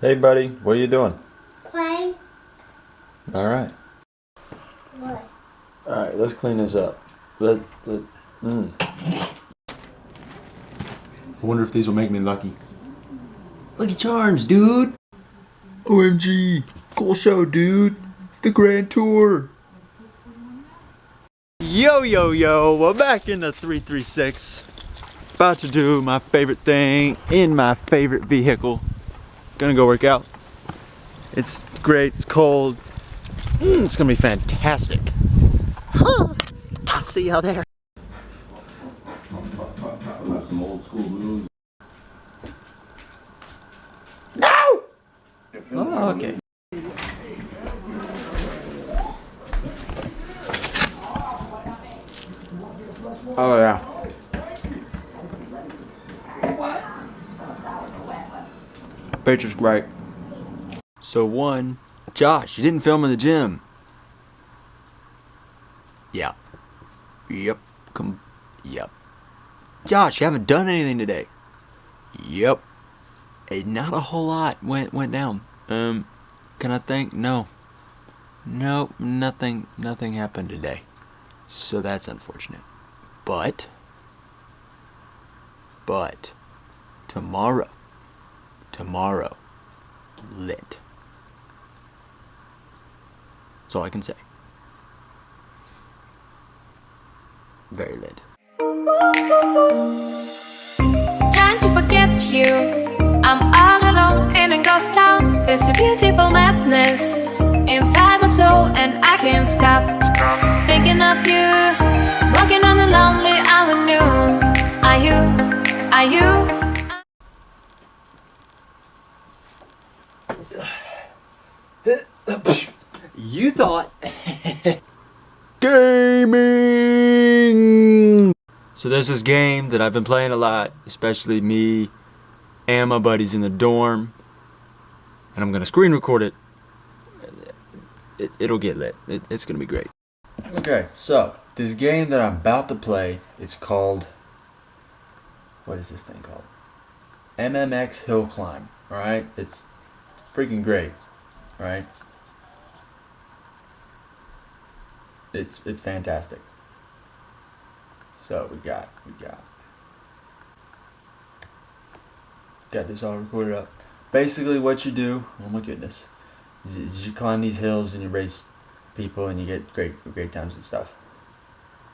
Hey buddy, what are you doing? Playing. Alright. What? Alright, let's clean this up. I wonder if these will make me lucky. Lucky Charms, dude! OMG! Cool show, dude! It's the Grand Tour! Yo, yo, yo! We're back in the 336. About to do my favorite thing in my favorite vehicle. Gonna go work out. It's great, it's cold. It's gonna be fantastic. I'll see y'all there. Some old school moves. No! Oh, okay. Oh yeah. Picture's great. So one, Josh, you didn't film in the gym. Yeah. Yep. Yep. Josh, you haven't done anything today. Yep. Not a whole lot went down. Can I think? No. Nope, nothing happened today. So that's unfortunate. But tomorrow, lit. That's all I can say. Very lit. Trying to forget you. I'm all alone in a ghost town. There's a beautiful madness inside my soul, and I can't stop thinking of you. Walking on the lonely avenue. Are you? You thought gaming. So there's this game that I've been playing a lot, especially me and my buddies in the dorm, and I'm gonna screen record it. It'll get lit. It's gonna be great. Okay, so this game that I'm about to play, it's called, what is this thing called? MMX Hill Climb. All right, it's freaking great. All right. It's fantastic. So we got this all recorded up. Basically what you do, oh my goodness, is you climb these hills and you race people and you get great times and stuff.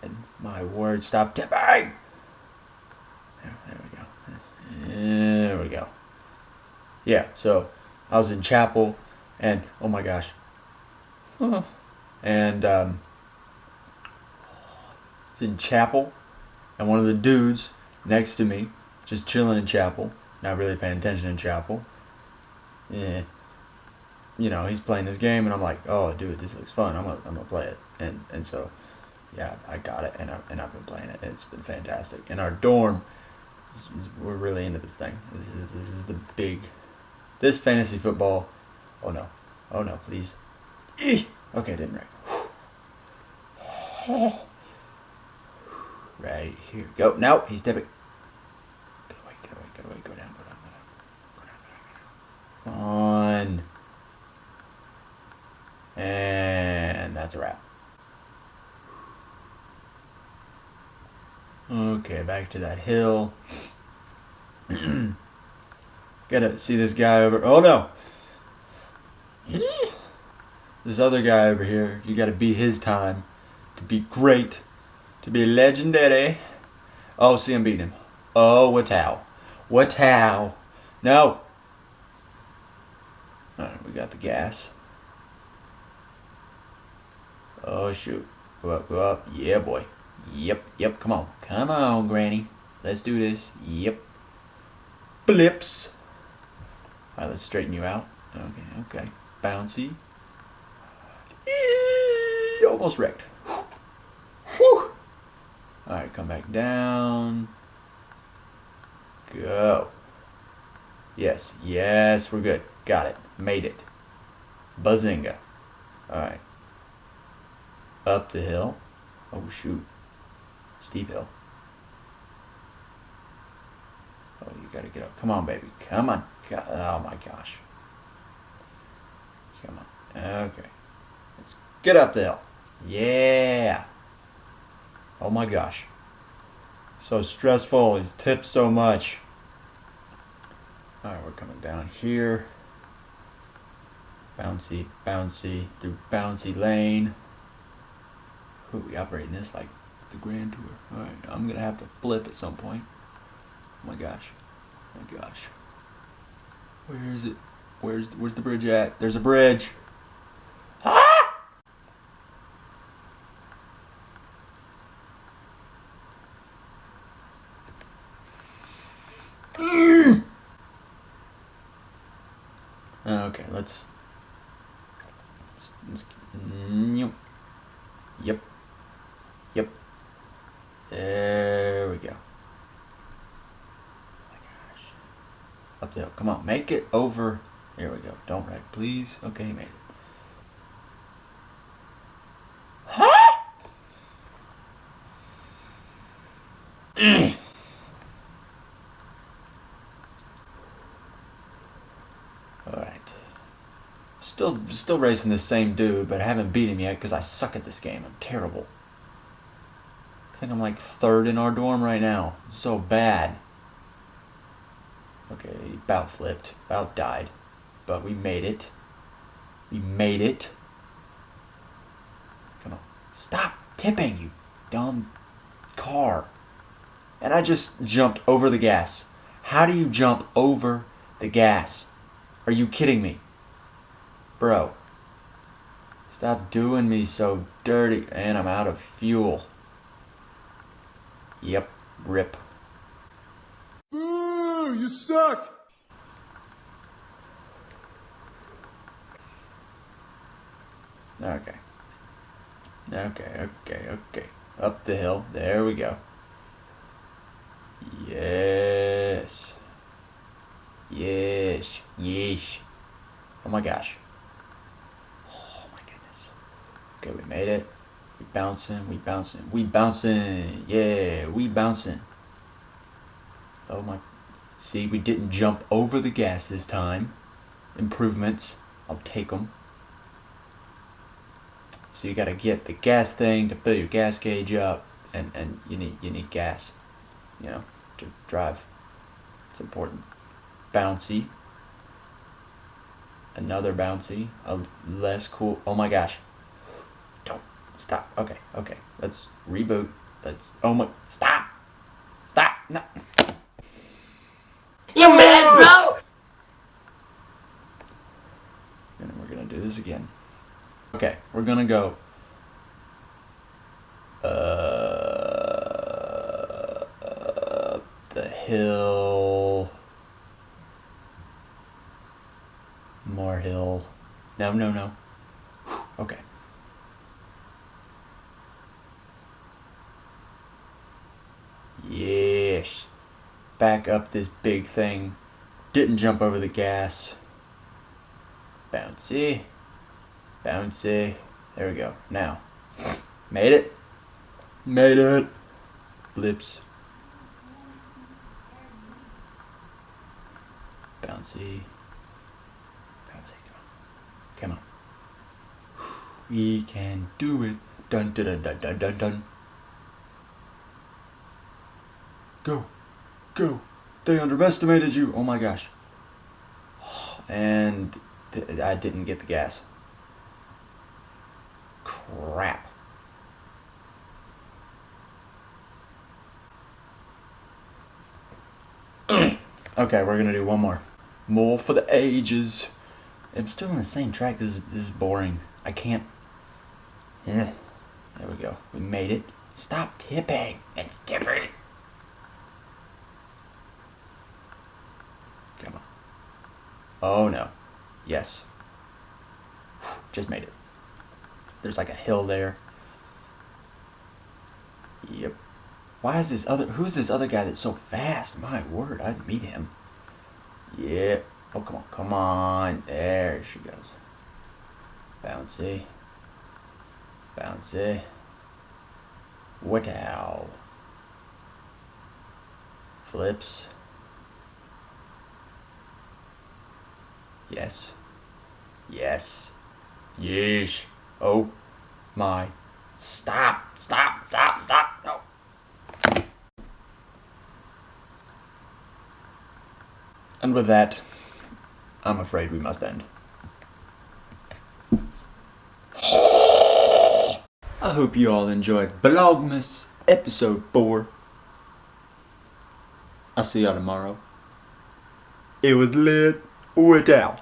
And my word, stop tipping! There we go. There we go. Yeah, so I was in chapel and oh my gosh. And was in chapel, and one of the dudes next to me, just chilling in chapel, not really paying attention in chapel. Yeah, you know, he's playing this game, and I'm like, oh, dude, this looks fun. I'm gonna play it, and so, yeah, I got it, and I've been playing it. It's been fantastic. In our dorm, we're really into this thing. This is the big, this fantasy football. Oh no, please. Eeh! Okay, I didn't right. Right here. Go. Now he's dipping. Get away. Go down. Come on. And that's a wrap. Okay, back to that hill. Gotta see this guy over. Oh no! This other guy over here. You gotta beat his time to be great. To be legendary. Oh, see, I'm beating him. Oh, what how? No. Alright, we got the gas. Oh, shoot. Go up. Yeah, boy. Yep. Come on, Granny. Let's do this. Yep. Flips. Alright, let's straighten you out. Okay. Bouncy. Eee, almost wrecked. Whew. Alright, come back down. Go. Yes, we're good. Got it. Made it. Bazinga. Alright. Up the hill. Oh, shoot. Steep hill. Oh, you gotta get up. Come on, baby. Come on. Oh, my gosh. Come on. Okay. Let's get up the hill. Yeah. Oh my gosh. So stressful. He's tipped so much. Alright, we're coming down here. Bouncy, bouncy, through bouncy lane. Ooh, we operating this like the Grand Tour. Alright, I'm gonna have to flip at some point. Oh my gosh. Oh my gosh. Where is it? Where's the bridge at? There's a bridge. Ah! Okay, let's yep. Yep. There we go. Oh my gosh. Up the hill. Come on, make it over. There we go. Don't wreck, please. Okay, you made it. Alright. Still racing the same dude, but I haven't beat him yet because I suck at this game. I'm terrible. I think I'm like third in our dorm right now. It's so bad. Okay, about flipped. About died. But we made it. We made it. Come on. Stop tipping, you dumb car. And I just jumped over the gas. How do you jump over the gas? Are you kidding me? Bro. Stop doing me so dirty. And I'm out of fuel. Yep. Rip. Boo! You suck! Okay. Okay. Up the hill. There we go. Yes. Yes. Yes. Oh my gosh. Oh my goodness. Okay, we made it. We bouncing. Yeah, we bouncing. Oh my. See, we didn't jump over the gas this time. Improvements. I'll take them. So you gotta get the gas thing to fill your gas gauge up, and you need gas, you know, to drive. It's important. Bouncy. Another bouncy. A less cool. Oh my gosh. Don't stop. Okay. Let's reboot. Oh my. Stop. No. You mad, bro? And we're gonna do this again. Okay, we're gonna go the hill, more hill. No. Okay. Yes. Back up this big thing. Didn't jump over the gas. Bouncy. There we go. Now. Made it. Flips. Bouncy. Come on. We can do it. Dun. Go. They underestimated you. Oh my gosh. And I didn't get the gas. Crap. Okay, we're gonna do one more. More for the ages. I'm still on the same track. This is boring. I can't. Yeah. There we go. We made it. Stop tipping. It's tipping. Come on. Oh no. Yes. Just made it. There's like a hill there. Yep. Who's this other guy that's so fast? My word, I'd meet him. Yeah. Oh, come on. There she goes. Bouncy. Wow. Flips. Yes. Yeesh. Oh my. Stop. No. And with that, I'm afraid we must end. I hope you all enjoyed Vlogmas episode 4. I'll see y'all tomorrow. It was lit. We're out.